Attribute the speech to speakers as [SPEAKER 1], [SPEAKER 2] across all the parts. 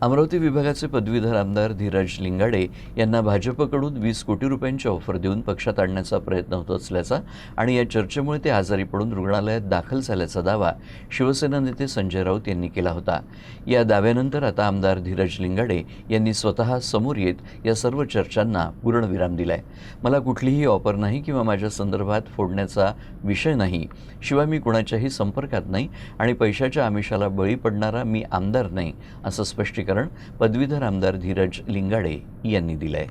[SPEAKER 1] अमरावती विभागाचे पदवीधर आमदार धीरज लिंगाडे यांना भाजपकडून 20 कोटी रुपयांची ऑफर देऊन पक्षात आणण्याचा प्रयत्न होत असल्याचा आणि या चर्चेमुळे ते आजारी पडून रुग्णालयात दाखल झाल्याचा दावा शिवसेना नेते संजय राऊत यांनी केला होता। या दाव्यानंतर आता आमदार धीरज लिंगाडे यांनी स्वतः समोर येत या सर्व चर्चांना पूर्णविराम दिलाय। मला कुठलीही ऑफर नाही किंवा माझ्या संदर्भात फोडण्याचा विषय नाही, शिवाय मी कुणाच्याही संपर्कात नाही आणि पैशाच्या आमिषाला बळी पडणारा मी आमदार नाही, असं स्पष्टीकरण पदवीधर आमदार धीरज लिंगाडे यांनी दिलंय।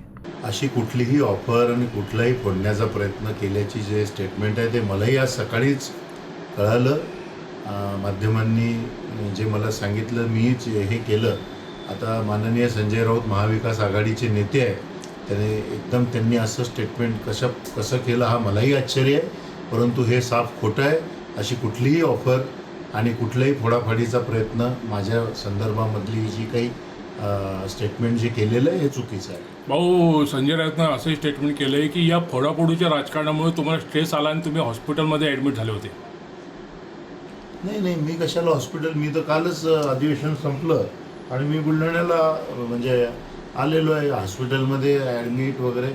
[SPEAKER 2] अशी कुठलीही ऑफर आणि कुठलाही फोडण्याचा प्रयत्न केल्याची जे स्टेटमेंट आहे ते मलाही आज सकाळीच कळालं। माध्यमांनी जे मला सांगितलं मीच हे केलं। आता माननीय संजय राऊत महाविकास आघाडीचे नेते आहेत, त्यांनी असं स्टेटमेंट कसं केलं हा मलाही आश्चर्य आहे, परंतु हे साफ खोटं आहे। अशी कुठलीही ऑफर आणि कुठल्याही फोडाफाडीचा प्रयत्न माझ्या संदर्भामधली जी काही स्टेटमेंट जे केलेलं आहे हे चुकीचं आहे।
[SPEAKER 3] भाऊ, संजय राऊतनं असंही स्टेटमेंट केलं आहे की या फोडाफोडीच्या राजकारणामुळे तुम्हाला स्ट्रेस आला आणि तुम्ही हॉस्पिटलमध्ये ॲडमिट झाले होते।
[SPEAKER 2] नाही, मी कशाला हॉस्पिटल, मी तर कालच अधिवेशन संपलं आणि मी बुलढाण्याला म्हणजे आलेलो आहे। हॉस्पिटलमध्ये ॲडमिट वगैरे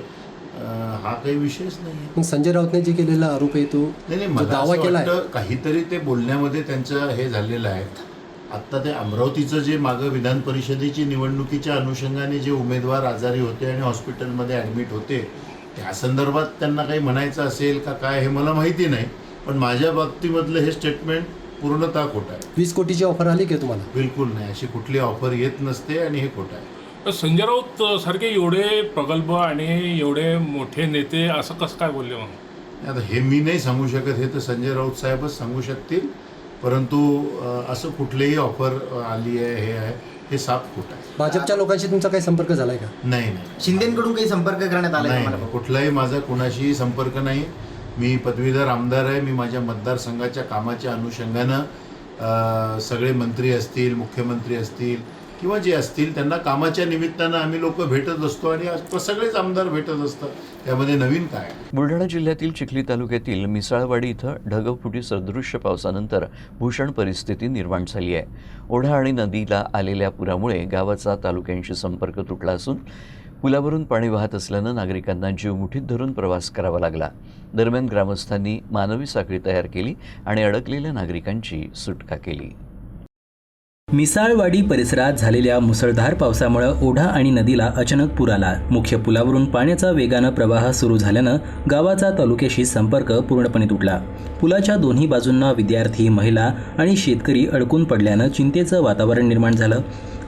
[SPEAKER 2] हा काही विषयच नाही।
[SPEAKER 4] संजय राऊतने जे केलेला आरोप आहे तो
[SPEAKER 2] नाही, मला असं वाटतं काहीतरी ते बोलण्यामध्ये त्यांचं हे झालेलं आहे। आत्ता ते अमरावतीचं जे मागं विधान परिषदेची निवडणुकीच्या अनुषंगाने जे उमेदवार आजारी होते आणि हॉस्पिटलमध्ये ॲडमिट होते त्या संदर्भात त्यांना काही म्हणायचं असेल का काय हे मला माहिती नाही, पण माझ्या बाबतीमधलं हे स्टेटमेंट पूर्णतः खोटं आहे।
[SPEAKER 4] 20 कोटीची ऑफर आली की तुम्हाला? बिलकुल
[SPEAKER 2] नाही, अशी कुठली ऑफर येत नसते आणि हे खोटं आहे।
[SPEAKER 3] संजय राऊत सारखे एवढे प्रगल्भ आणि एवढे मोठे नेते असं कसं काय बोलले मग?
[SPEAKER 2] आता हे मी नाही सांगू शकत, हे तर संजय राऊत साहेबच सांगू शकतील, परंतु असं कुठलीही ऑफर आली आहे हे आहे हे साफ खोटं आहे।
[SPEAKER 4] भाजपच्या लोकांशी तुमचा काही संपर्क झालाय का?
[SPEAKER 2] नाही,
[SPEAKER 5] शिंदेकडून काही संपर्क करण्यात आला
[SPEAKER 2] नाही, कुठलाही माझा कुणाशीही संपर्क नाही। मी पदवीधर आमदार आहे। मी माझ्या मतदारसंघाच्या कामाच्या अनुषंगानं सगळे मंत्री असतील, मुख्यमंत्री असतील किंवा जे असतील त्यांना कामाच्या निमित्तानं आम्ही लोक भेटत असतो आणि सगळेच आमदार भेटत असतात, त्यामध्ये नवीन काय?
[SPEAKER 1] बुलढाणा जिल्ह्यातील चिखली तालुक्यातील मिसाळवाडी इथं ढगफुटी सदृश्य पावसानंतर भूषण परिस्थिती निर्माण झाली आहे। ओढा आणि नदीला आलेल्या पुरामुळे गावाचा तालुक्यांशी संपर्क तुटला असून पुलावरून पाणी वाहत असल्यानं नागरिकांना जीव मुठीत धरून प्रवास करावा लागला। दरम्यान ग्रामस्थांनी मानवी साखळी तयार केली आणि अडकलेल्या नागरिकांची सुटका केली।
[SPEAKER 6] मिसाळवाडी परिसरात झालेल्या मुसळधार पावसामुळे ओढा आणि नदीला अचानक पूर आला। मुख्य पुलावरून पाण्याचा वेगानं प्रवाह सुरू झाल्यानं गावाचा तालुक्याशी संपर्क पूर्णपणे तुटला। पुलाच्या दोन्ही बाजूंना विद्यार्थी, महिला आणि शेतकरी अडकून पडल्यानं चिंतेचं वातावरण निर्माण झालं।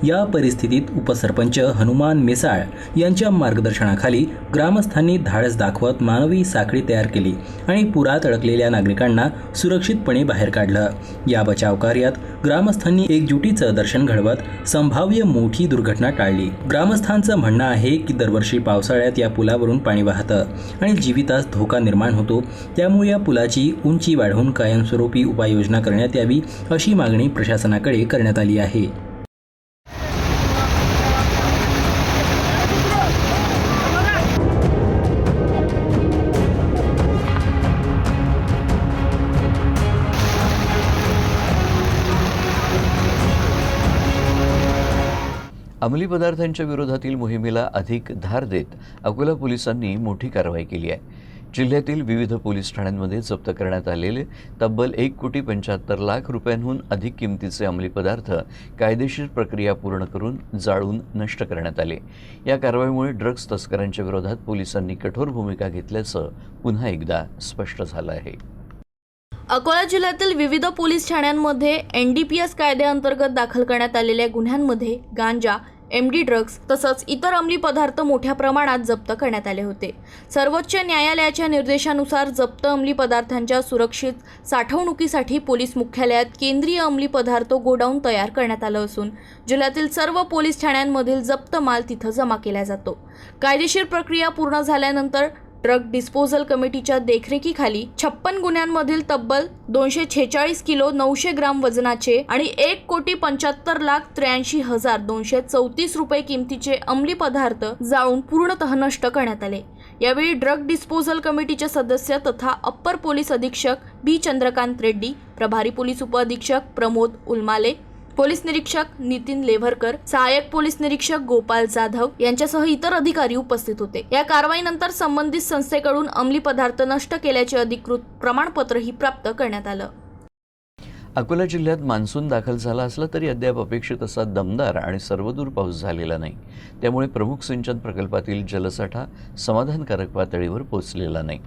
[SPEAKER 6] या परिस्थितीत उपसरपंच हनुमान मेसाळ यांच्या मार्गदर्शनाखाली ग्रामस्थांनी धाडस दाखवत मानवी साखळी तयार केली आणि पुरात अडकलेल्या नागरिकांना सुरक्षितपणे बाहेर काढलं। या बचाव कार्यात ग्रामस्थांनी एकजुटीचं दर्शन घडवत संभाव्य मोठी दुर्घटना टाळली। ग्रामस्थांचं म्हणणं आहे की दरवर्षी पावसाळ्यात या पुलावरून पाणी वाहतं आणि जीवितास धोका निर्माण होतो, त्यामुळे या पुलाची उंची वाढवून कायमस्वरूपी उपाययोजना करण्यात यावी अशी मागणी प्रशासनाकडे करण्यात आली आहे।
[SPEAKER 1] अंमली पदार्थांच्या विरोधातील मोहिमेला अधिक धार देत अकोला पोलिसांनी मोठी कारवाई केली आहे। जिल्ह्यातील विविध पोलीस ठाण्यांमध्ये जप्त करण्यात आलेले तब्बल 1,75,00,000 रुपयांहून अधिक किमतीचे अंमली पदार्थ कायदेशीर प्रक्रिया पूर्ण करून जाळून नष्ट करण्यात आले। या कारवाईमुळे ड्रग्ज तस्करांच्या विरोधात पोलिसांनी कठोर भूमिका घेतल्याचं पुन्हा एकदा स्पष्ट झालं आहे।
[SPEAKER 7] अकोला जिल्ह्यातील विविध पोलीस ठाण्यांमध्ये NDPS कायद्याअंतर्गत दाखल करण्यात आलेल्या गुन्ह्यांमध्ये गांजा, MD ड्रग्ज तसंच इतर अंमली पदार्थ मोठ्या प्रमाणात जप्त करण्यात आले होते। सर्वोच्च न्यायालयाच्या निर्देशानुसार जप्त अंमली पदार्थांच्या सुरक्षित साठवणुकीसाठी पोलीस मुख्यालयात केंद्रीय अंमली पदार्थ गोडाऊन तयार करण्यात आलं असून जिल्ह्यातील सर्व पोलीस ठाण्यांमधील जप्त माल तिथं जमा केला जातो। कायदेशीर प्रक्रिया पूर्ण झाल्यानंतर ड्रग डिस्पोजल कमिटीच्या देखरेखीखाली 56 गुन्ह्यांमधील तब्बल 246 किलो 900 ग्राम वजनाचे आणि 1,75,83,234 रुपये किमतीचे अंमली पदार्थ जाळून पूर्णतः नष्ट करण्यात आले। यावेळी ड्रग डिस्पोजल कमिटीचे सदस्य तथा अप्पर पोलीस अधीक्षक B चंद्रकांत रेड्डी, प्रभारी पोलीस उपअधीक्षक प्रमोद उलमाले, पोलीस निरीक्षक नितीन लेव्हरकर, सहाय्यक पोलीस निरीक्षक गोपाल जाधव यांच्यासह इतर अधिकारी उपस्थित होते। या कारवाईनंतर संबंधित संस्थेकडून अंमली पदार्थ नष्ट केल्याचे अधिकृत प्रमाणपत्रही प्राप्त करण्यात आलं।
[SPEAKER 1] अकोला जिल्ह्यात मान्सून दाखल झाला असला तरी अद्याप अपेक्षित असा दमदार आणि सर्वदूर पाऊस झालेला नाही। त्यामुळे प्रमुख सिंचन प्रकल्पातील जलसाठा समाधानकारक पातळीवर पोहोचलेला नाही।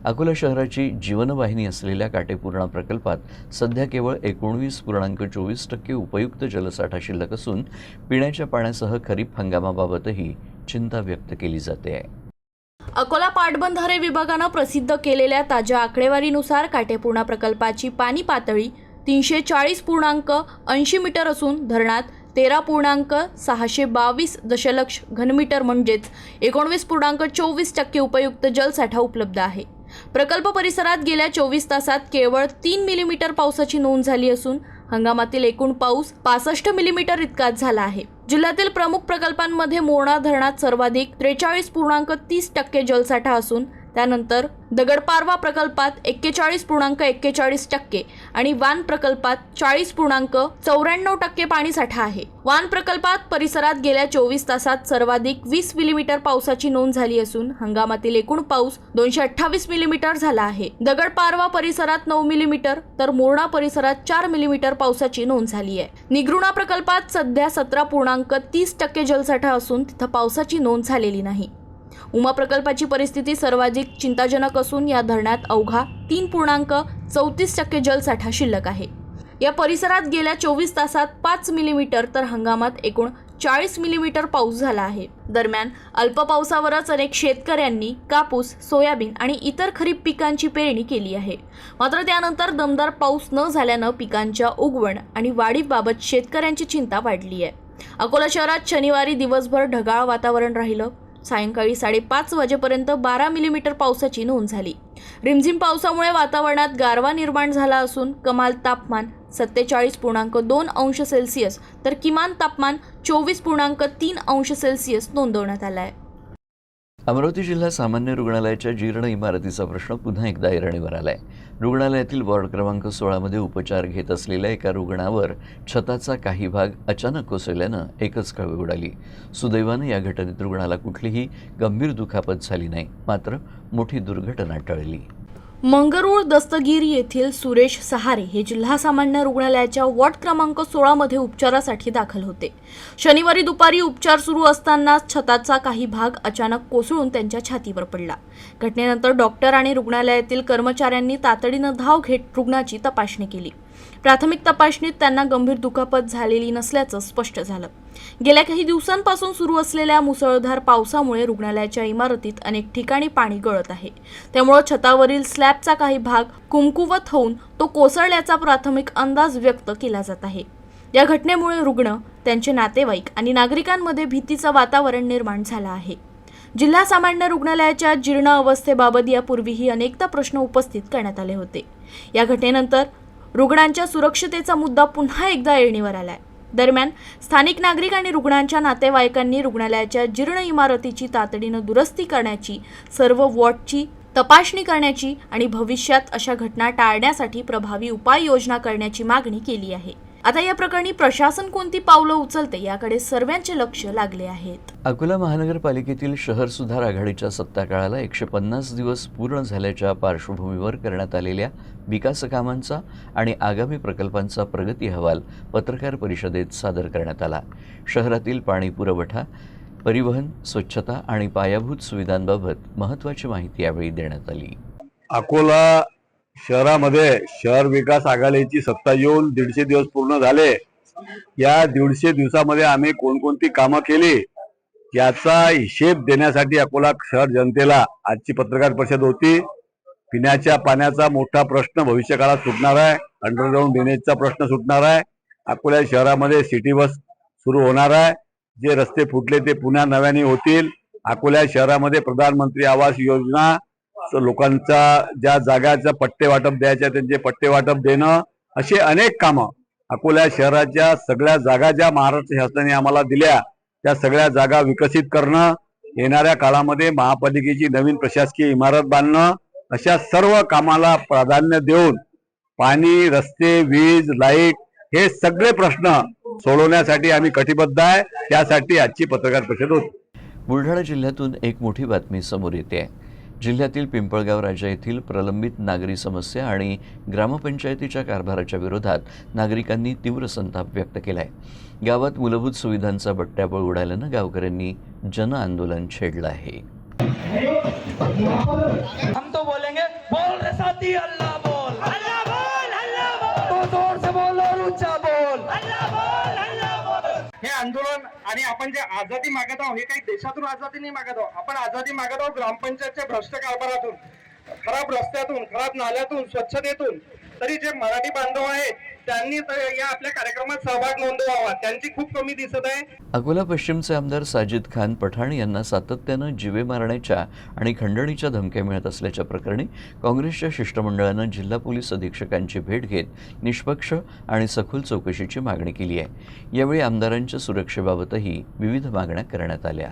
[SPEAKER 1] अकोला शहराची जीवनवाहिनी असलेल्या काटेपूर्णा प्रकल्पात सध्या केवळ 19.24% उपयुक्त जलसाठा शिल्लक असून पिण्याच्या पाण्यासह खरीप हंगामाबाबतही चिंता व्यक्त केली जाते आहे।
[SPEAKER 7] अकोला पाटबंधारे विभागानं प्रसिद्ध केलेल्या ताज्या आकडेवारीनुसार काटेपूर्णा प्रकल्पाची पाणी पातळी 340.80 मीटर असून धरणात 13.622 दशलक्ष घनमीटर म्हणजेच 19.24% उपयुक्त जलसाठा उपलब्ध आहे। प्रकल्प परिसरात गेल्या 24 तासात केवळ 3 मिलीमीटर पावसाची नोंद झाली असून हंगामातील एकूण पाऊस 65 मिलीमीटर इतकाच झाला आहे। जिल्ह्यातील प्रमुख प्रकल्पांमध्ये मोरणा धरणात सर्वाधिक 43.30% जलसाठा असून त्यानंतर दगडपारवा प्रकल्पात 41.41% आणि वान प्रकल्पात 40.94% पाणीसाठा आहे। वान प्रकल्पात परिसरात गेल्या 24 तासात सर्वाधिक 20 मिलीमीटर पावसाची नोंद झाली असून हंगामातील एकूण पाऊस 228 मिलीमीटर झाला आहे। दगडपारवा परिसरात 9 मिलीमीटर तर मोरणा परिसरात 4 मिलीमीटर पावसाची नोंद झाली आहे। निगृणा प्रकल्पात सध्या 17.30% जलसाठा असून तिथं पावसाची नोंद झालेली नाही। उमा प्रकल्पाची परिस्थिती सर्वाधिक चिंताजनक असून या धरणात अवघा 3.34% जलसाठा शिल्लक आहे। या परिसरात गेल्या 24 तासात 5 मिलीमीटर तर हंगामात एकूण 40 मिलीमीटर पाऊस झाला आहे। दरम्यान अल्प पावसावरच अनेक शेतकऱ्यांनी कापूस, सोयाबीन आणि इतर खरीप पिकांची पेरणी केली आहे। मात्र त्यानंतर दमदार पाऊस न झाल्यानं पिकांच्या उगवण आणि वाढीबाबत शेतकऱ्यांची चिंता वाढली आहे। अकोला शहरात शनिवारी दिवसभर ढगाळ वातावरण राहिलं। सायंकाळी 5:30 वाजेपर्यंत 12 मिलीमीटर पावसाची नोंद झाली। रिमझिम पावसामुळे वातावरणात गारवा निर्माण झाला असून कमाल तापमान 47.2 अंश सेल्सिअस तर किमान तापमान 24.3 अंश सेल्सिअस नोंदवण्यात आलं आहे।
[SPEAKER 1] अमरावती जिल्हा सामान्य रुग्णालयाच्या जीर्ण इमारतीचा प्रश्न पुन्हा एकदा ऐरणीवर आलाय। रुग्णालयातील वॉर्ड क्रमांक 16 मध्ये उपचार घेत असलेल्या एका रुग्णावर छताचा काही भाग अचानक कोसळल्यानं एकच खळबळ उडाली। सुदैवानं या घटनेत रुग्णाला कुठलीही गंभीर दुखापत झाली नाही, मात्र मोठी दुर्घटना टळली।
[SPEAKER 7] मंगरुळ दस्तगीर येथील सुरेश सहारे हे जिल्हा सामान्य रुग्णालयाच्या वॉर्ड क्रमांक 16 मध्ये उपचारासाठी दाखल होते। शनिवारी दुपारी उपचार सुरू असताना छताचा काही भाग अचानक कोसळून त्यांच्या छातीवर पडला। घटनेनंतर डॉक्टर आणि रुग्णालयातील कर्मचाऱ्यांनी तातडीनं धाव घेत रुग्णाची तपासणी केली। प्राथमिक तपासणीत त्यांना गंभीर दुखापत झालेली नसल्याचं स्पष्ट झालं। गेल्या काही दिवसांपासून सुरू असलेल्या मुसळधार पावसामुळे रुग्णालयाच्या इमारतीत अनेक ठिकाणी पाणी गळत आहे। त्यामुळे छतावरील स्लॅबचा काही भाग कुमकुवत होऊन तो कोसळल्याचा प्राथमिक अंदाज व्यक्त केला जात आहे। या घटनेमुळे रुग्ण, त्यांचे नातेवाईक आणि नागरिकांमध्ये भीतीचं वातावरण निर्माण झालं आहे। जिल्हा सामान्य रुग्णालयाच्या जीर्ण अवस्थेबाबत यापूर्वीही अनेकदा प्रश्न उपस्थित करण्यात आले होते। या घटनेनंतर रुग्णांच्या सुरक्षतेचा मुद्दा पुन्हा एकदा ऐरणीवर आलाय। दरम्यान स्थानिक नागरिक आणि रुग्णांच्या नातेवाईकांनी रुग्णालयाच्या जीर्ण इमारतीची तातडीनं दुरुस्ती करण्याची, सर्व वॉर्डची तपासणी करण्याची आणि भविष्यात अशा घटना टाळण्यासाठी प्रभावी उपाययोजना करण्याची मागणी केली आहे। आता या प्रकरणी प्रशासन कोणती पावलं उचलते याकडे सर्वांचे लक्ष लागले आहेत।
[SPEAKER 1] अकोला महानगरपालिकेतील शहर सुधार आघाडीच्या सत्ताकाळाला 150 दिवस पूर्ण झाल्याच्या पार्श्वभूमीवर करण्यात आलेल्या विकास कामांचा आणि आगामी प्रकल्पांचा प्रगती अहवाल पत्रकार परिषदेत सादर करण्यात आला। शहरातील पाणी पुरवठा, परिवहन, स्वच्छता आणि पायाभूत सुविधांबाबत महत्त्वाची माहिती यावेळी देण्यात आली।
[SPEAKER 8] अकोला शहरामध्ये शहर विकास आघाडीची सत्ता येऊन 150 दिवस पूर्ण झाले। या 150 दिवसामध्ये आम्ही कोणकोणती कामं केली याचा हिशेब देण्यासाठी अकोला शहर जनतेला आजची पत्रकार परिषद होती। पिण्याच्या पाण्याचा मोठा प्रश्न भविष्यकाळात सुटणार आहे। अंडरग्राऊंड ड्रेनेजचा प्रश्न सुटणार आहे। अकोला शहरामध्ये सिटी बस सुरू होणार आहे। जे रस्ते फुटले ते पुन्हा नव्याने होतील। अकोला शहरामध्ये प्रधानमंत्री आवास योजना, लोकांचा ज्या जागाचा पट्टे वाटप द्यायचे त्यांचे पट्टे वाटप देणं, असे अनेक कामं अकोला शहराच्या सगळ्या जागा ज्या महाराष्ट्र शासनाने आम्हाला दिल्या त्या सगळ्या जागा विकसित करणं, येणाऱ्या काळामध्ये महापालिकेची नवीन प्रशासकीय इमारत बांधणं, अशा सर्व कामाला प्राधान्य देऊन पाणी, रस्ते, वीज, लाईट हे सगळे प्रश्न सोडवण्यासाठी आम्ही कटिबद्ध आहे. त्यासाठी आजची पत्रकार परिषद होती.
[SPEAKER 1] बुलढाणा जिल्ह्यातून एक मोठी बातमी समोर येते आहे. जिल्ह्यातील पिंपळगाव राजा येथील प्रलंबित नागरी समस्या आणि ग्रामपंचायतीच्या कारभाराच्या विरोधात नागरिकांनी तीव्र संताप व्यक्त केला आहे. गावात मूलभूत सुविधांचा बट्ट्याबोळ उडाल्यानं गावकऱ्यांनी जनआंदोलन छेडलं आहे.
[SPEAKER 9] हम तो बोलेंगे बोल रे साथी अल्लाह बोल अल्लाह बोल अल्लाह बोल तो जोर से बोल और ऊंचा बोल अल्लाह बोल अल्लाह बोल. हे आंदोलन आणि आपण जे आझादी मागत आहोत हे काही देशातून आझादी नाही मागत आहोत. आपण आझादी मागत आहोत ग्रामपंचायतच्या भ्रष्ट कारभारातून, खराब रस्त्यातून, खराब नाल्यातून, स्वच्छतेतून. तरी जे मराठी बांधव आहेत त्यांनी या आपल्या कार्यक्रमात सहभाग नोंदवावा. त्यांची खूप कमी दिसत आहे.
[SPEAKER 1] अकोला पश्चिमचे आमदार साजिद खान पठाण यांना सातत्यानं जीवे मारण्याच्या आणि खंडणीच्या धमक्या मिळत असल्याच्या प्रकरणी काँग्रेसच्या शिष्टमंडळानं जिल्हा पोलीस अधीक्षकांची भेट घेत निष्पक्ष आणि सखोल चौकशीची मागणी केली आहे. यावेळी आमदारांच्या सुरक्षेबाबतही विविध मागण्या करण्यात आल्या.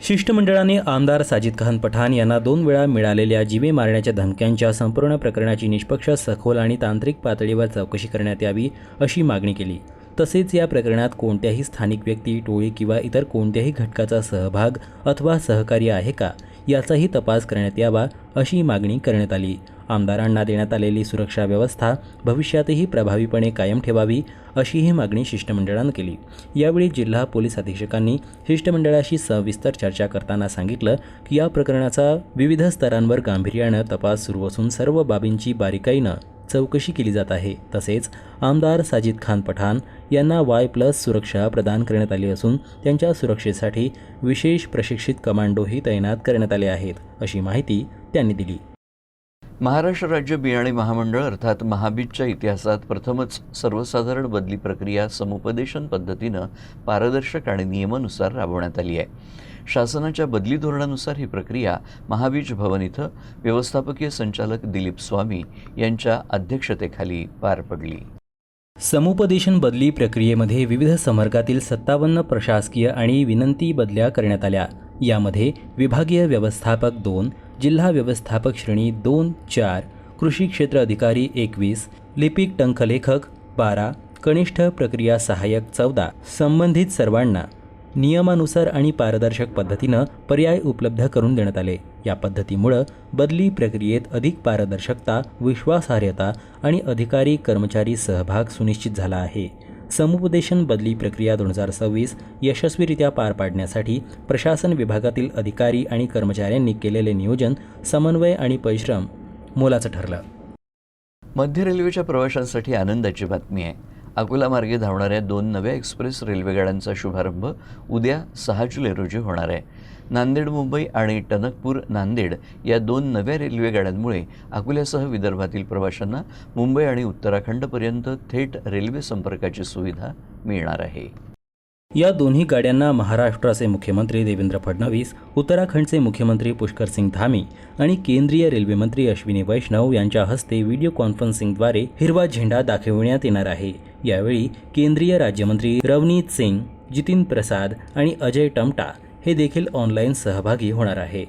[SPEAKER 6] शिष्टमंडळाने आमदार साजिद खान पठाण यांना 2 वेळा मिळालेल्या जीवे मारण्याच्या धमक्यांच्या संपूर्ण प्रकरणाची निष्पक्ष, सखोल आणि तांत्रिक पातळीवर चौकशी करण्यात यावी अशी मागणी केली. तसेच या प्रकरणात कोणत्याही स्थानिक व्यक्ती, टोळी किंवा इतर कोणत्याही घटकाचा सहभाग अथवा सहकार्य आहे का याचाही तपास करण्यात यावा अशी मागणी करण्यात आली. आमदारांना देण्यात आलेली सुरक्षा व्यवस्था भविष्यातही प्रभावीपणे कायम ठेवावी अशीही मागणी शिष्टमंडळानं केली. यावेळी जिल्हा पोलीस अधीक्षकांनी शिष्टमंडळाशी सविस्तर चर्चा करताना सांगितलं की या प्रकरणाचा विविध स्तरांवर गांभीर्यानं तपास सुरू असून सर्व बाबींची बारीकाईनं चौकशी केली जात आहे. तसेच आमदार साजिद खान पठाण यांना Y+ सुरक्षा प्रदान करण्यात आली असून त्यांच्या सुरक्षेसाठी विशेष प्रशिक्षित कमांडोही तैनात करण्यात आले आहेत अशी माहिती त्यांनी दिली.
[SPEAKER 1] महाराष्ट्र राज्य बियाणे महामंडळ अर्थात महाबीजच्या इतिहासात प्रथमच सर्वसाधारण बदली प्रक्रिया समुपदेशन पद्धतीनं पारदर्शक आणि नियमानुसार राबवण्यात आली आहे. शासनाच्या बदली धोरणानुसार ही प्रक्रिया महाबीज भवन इथं व्यवस्थापकीय संचालक दिलीप स्वामी यांच्या अध्यक्षतेखाली पार पडली.
[SPEAKER 6] समुपदेशन बदली प्रक्रियेमध्ये विविध संवर्गातील 57 प्रशासकीय आणि विनंती बदल्या करण्यात आल्या. यामध्ये विभागीय व्यवस्थापक 2, जिल्हा व्यवस्थापक श्रेणी 2-4, कृषी क्षेत्र अधिकारी 21, लिपिक टंकलेखक 12, कनिष्ठ प्रक्रिया सहाय्यक 14, संबंधित सर्वांना नियमानुसार आणि पारदर्शक पद्धतीनं पर्याय उपलब्ध करून देण्यात आले. या पद्धतीमुळं बदली प्रक्रियेत अधिक पारदर्शकता, विश्वासार्हता आणि अधिकारी कर्मचारी सहभाग सुनिश्चित झाला आहे. समुपदेशन बदली प्रक्रिया 2026 यशस्वीरित्या पार पाडण्यासाठी प्रशासन विभागातील अधिकारी आणि कर्मचाऱ्यांनी केलेले नियोजन, समन्वय आणि परिश्रम मोलाचं ठरलं.
[SPEAKER 1] मध्य रेल्वेच्या प्रवाशांसाठी आनंदाची बातमी आहे. अकोला मार्गे धावणाऱ्या 2 नव्या एक्सप्रेस रेल्वेगाड्यांचा शुभारंभ उद्या 6 जुलै रोजी होणार आहे. नांदेड मुंबई आणि टणकपूर नांदेड या 2 नव्या रेल्वेगाड्यांमुळे अकोल्यासह विदर्भातील प्रवाशांना मुंबई आणि उत्तराखंडपर्यंत थेट रेल्वे संपर्काची सुविधा मिळणार आहे.
[SPEAKER 6] या दोन्ही गाड्यांना महाराष्ट्राचे मुख्यमंत्री देवेंद्र फडणवीस, उत्तराखंडचे मुख्यमंत्री पुष्कर सिंग धामी आणि केंद्रीय रेल्वे मंत्री अश्विनी वैष्णव यांच्या हस्ते व्हिडिओ कॉन्फरन्सिंगद्वारे हिरवा झेंडा दाखविण्यात येणार आहे. यावेळी केंद्रीय राज्यमंत्री रवनीत सिंग, जितीन प्रसाद आणि अजय टमटा हे देखील ऑनलाईन सहभागी होणार आहे.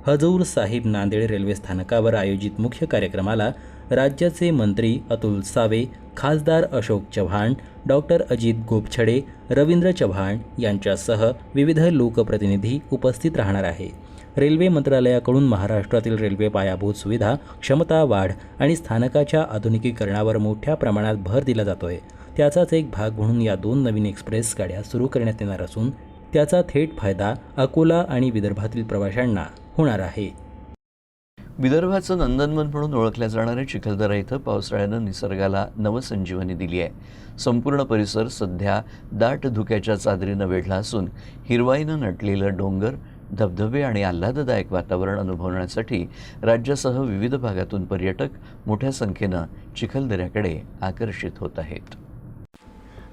[SPEAKER 6] हजूर साहिब नांदेड रेल्वे स्थानकावर आयोजित मुख्य कार्यक्रमाला राज्याचे मंत्री अतुल सावे, खासदार अशोक चव्हाण, डॉक्टर अजित गोपछडे, रवींद्र चव्हाण यांच्यासह विविध लोकप्रतिनिधी उपस्थित राहणार आहे. रेल्वे मंत्रालयाकडून महाराष्ट्रातील रेल्वे पायाभूत सुविधा, क्षमता वाढ आणि स्थानकाच्या आधुनिकीकरणावर मोठ्या प्रमाणात भर दिला जातोय. त्याचाच एक भाग म्हणून या 2 नवीन एक्सप्रेस गाड्या सुरू करण्यात येणार असून त्याचा थेट फायदा अकोला आणि विदर्भातील प्रवाशांना होणार आहे.
[SPEAKER 1] विदर्भाचं नंदनवन म्हणून ओळखल्या जाणाऱ्या चिखलदरा इथं पावसाळ्यानं निसर्गाला नवसंजीवनी दिली आहे. संपूर्ण परिसर सध्या दाट धुक्याच्या चादरीनं वेढला असून हिरवाईनं नटलेलं डोंगर, धबधबे आणि आल्हाददायक वातावरण अनुभवण्यासाठी राज्यासह विविध भागातून पर्यटक मोठ्या संख्येनं चिखलदऱ्याकडे आकर्षित होत आहेत.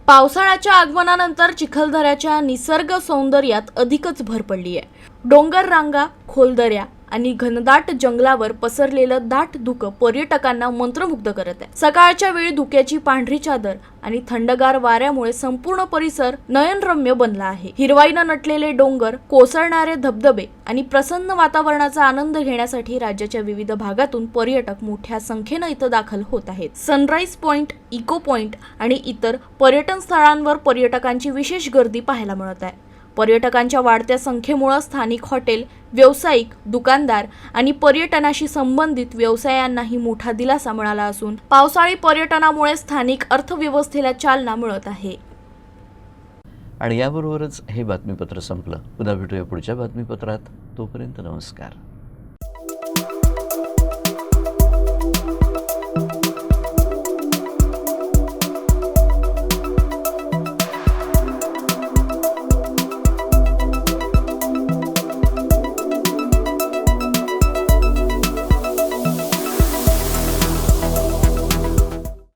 [SPEAKER 7] पावसाळ्याच्या आगमनानंतर चिखलदऱ्याच्या निसर्ग सौंदर्यात अधिकच भर पडली आहे. डोंगर रांगा, खोल दऱ्या आणि घनदाट जंगलावर पसरलेलं दाट धुकं पर्यटकांना मंत्रमुग्ध करत आहे. सकाळच्या वेळी धुक्याची पांढरी चादर आणि थंडगार वाऱ्यामुळे संपूर्ण परिसर नयनरम्य बनला आहे. हिरवाईनं नटलेले डोंगर, कोसळणारे धबधबे आणि प्रसन्न वातावरणाचा आनंद घेण्यासाठी राज्याच्या विविध भागातून पर्यटक मोठ्या संख्येनं इथं दाखल होत आहेत. सनराईज पॉइंट, इको पॉइंट आणि इतर पर्यटन स्थळांवर पर्यटकांची विशेष गर्दी पाहायला मिळत आहे. पर्यटकांच्या वाढत्या संख्येमुळे स्थानिक हॉटेल, व्यावसायिक, दुकानदार आणि पर्यटनाशी संबंधित व्यवसायांनाही मोठा दिलासा मिळाला असून पावसाळी पर्यटनामुळे स्थानिक अर्थव्यवस्थेला चालना मिळत आहे.
[SPEAKER 1] आणि याबरोबरच हे बातमीपत्र संपलं. पुन्हा भेटूया पुढच्या बातमीपत्रात. तोपर्यंत नमस्कार.